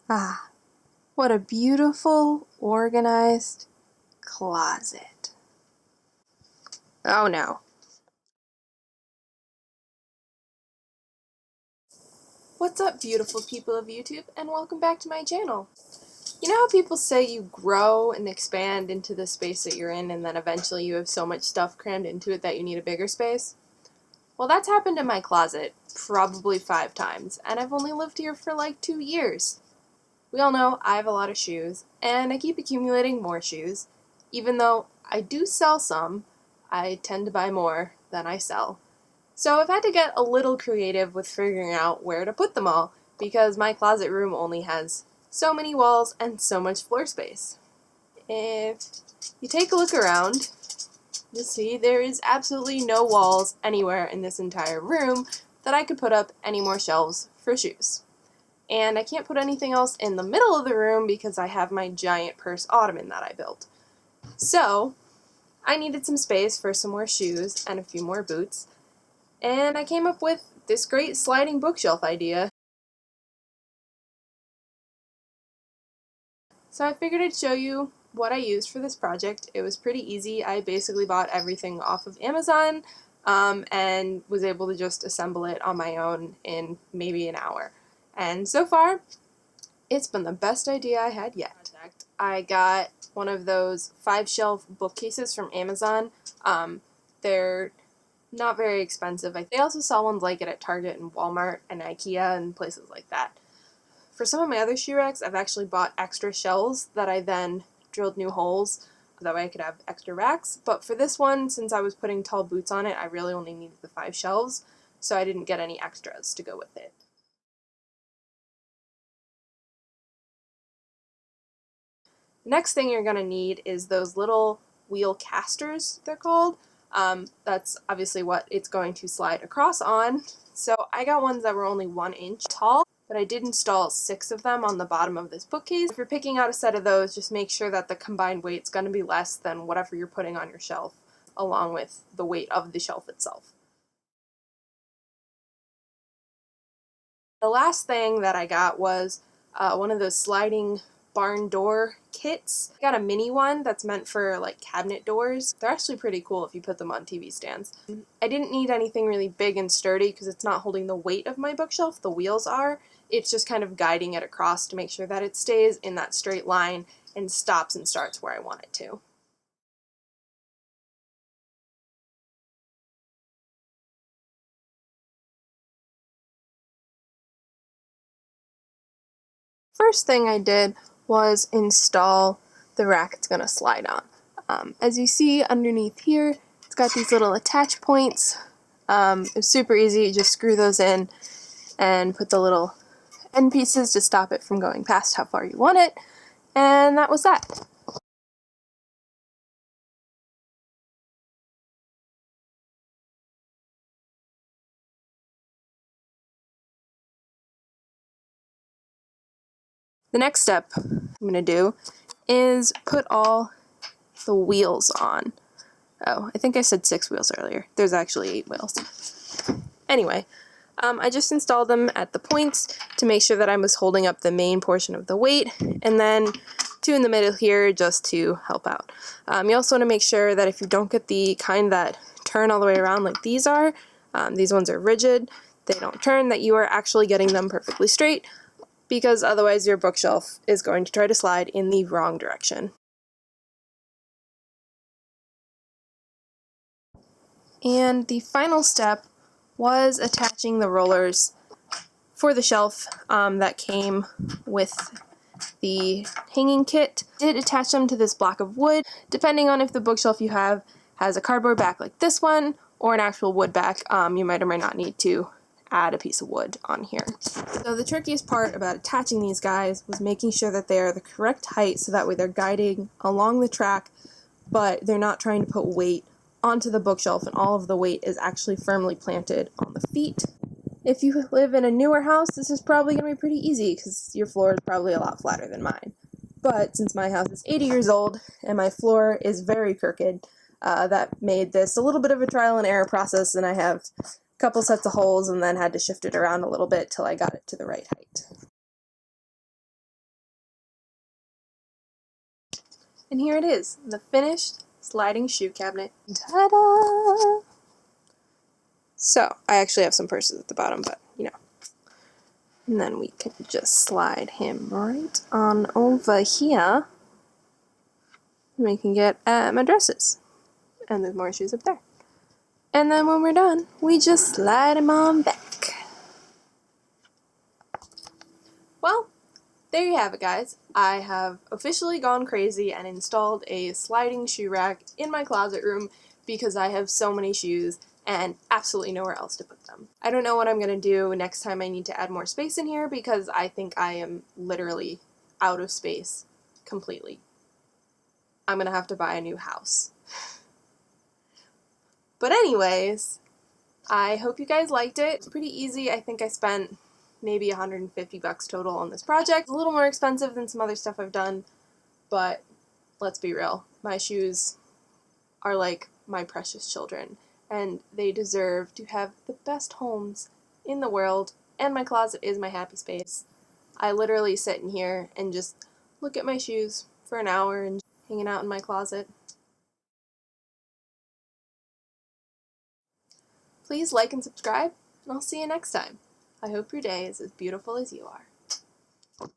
Ah, what a beautiful, organized closet. Oh no. What's up, beautiful people of YouTube, and welcome back to my channel. You know how people say you grow and expand into the space that you're in, and then eventually you have so much stuff crammed into it that you need a bigger space? Well, that's happened in my closet probably 5 times, and I've only lived here for like 2 years. We all know I have a lot of shoes, and I keep accumulating more shoes. Even though I do sell some, I tend to buy more than I sell. So I've had to get a little creative with figuring out where to put them all, because my closet room only has so many walls and so much floor space. If you take a look around, you'll see there is absolutely no walls anywhere in this entire room that I could put up any more shelves for shoes. And I can't put anything else in the middle of the room because I have my giant purse ottoman that I built. So I needed some space for some more shoes and a few more boots, and I came up with this great sliding bookshelf idea. So I figured I'd show you what I used for this project. It was pretty easy. I basically bought everything off of Amazon and was able to just assemble it on my own in maybe an hour. And so far, it's been the best idea I had yet. I got one of those 5-shelf bookcases from Amazon. They're not very expensive. They also sell ones like it at Target and Walmart and IKEA and places like that. For some of my other shoe racks, I've actually bought extra shelves that I then drilled new holes. That way I could have extra racks. But for this one, since I was putting tall boots on it, I really only needed the 5 shelves, so I didn't get any extras to go with it. The next thing you're going to need is those little wheel casters, they're called. That's obviously what it's going to slide across on. So I got ones that were only 1 inch tall, but I did install 6 of them on the bottom of this bookcase. If you're picking out a set of those, just make sure that the combined weight's going to be less than whatever you're putting on your shelf, along with the weight of the shelf itself. The last thing that I got was one of those sliding barn door kits. I got a mini one that's meant for like cabinet doors. They're actually pretty cool if you put them on TV stands. I didn't need anything really big and sturdy because it's not holding the weight of my bookshelf, the wheels are. It's just kind of guiding it across to make sure that it stays in that straight line and stops and starts where I want it to. First thing I did was install the rack it's going to slide on. As you see underneath here, it's got these little attach points. It's super easy, you just screw those in and put the little end pieces to stop it from going past how far you want it, and that was that. The next step I'm going to do is put all the wheels on. Oh, I think I said 6 wheels earlier. There's actually 8 wheels. Anyway, I just installed them at the points to make sure that I was holding up the main portion of the weight, and then 2 in the middle here just to help out. You also want to make sure that if you don't get the kind that turn all the way around like these are, these ones are rigid, they don't turn, that you are actually getting them perfectly straight, because otherwise your bookshelf is going to try to slide in the wrong direction. And the final step was attaching the rollers for the shelf that came with the hanging kit. I did attach them to this block of wood. Depending on if the bookshelf you have has a cardboard back like this one or an actual wood back, you might or might not need to add a piece of wood on here. So the trickiest part about attaching these guys was making sure that they are the correct height so that way they're guiding along the track, but they're not trying to put weight onto the bookshelf and all of the weight is actually firmly planted on the feet. If you live in a newer house, this is probably going to be pretty easy because your floor is probably a lot flatter than mine. But since my house is 80 years old and my floor is very crooked, that made this a little bit of a trial and error process, and I have a couple sets of holes and then had to shift it around a little bit till I got it to the right height. And here it is, the finished sliding shoe cabinet. Ta-da! So, I actually have some purses at the bottom, but, you know. And then we can just slide him right on over here. And we can get my dresses. And there's more shoes up there. And then when we're done, we just slide him on back. Well, there you have it, guys. I have officially gone crazy and installed a sliding shoe rack in my closet room because I have so many shoes and absolutely nowhere else to put them. I don't know what I'm going to do next time I need to add more space in here because I think I am literally out of space completely. I'm going to have to buy a new house. But anyways, I hope you guys liked it. It's pretty easy. I think I spent maybe $150 total on this project. It's a little more expensive than some other stuff I've done, but let's be real. My shoes are like my precious children, and they deserve to have the best homes in the world, and my closet is my happy space. I literally sit in here and just look at my shoes for an hour and hanging out in my closet. Please like and subscribe, and I'll see you next time. I hope your day is as beautiful as you are.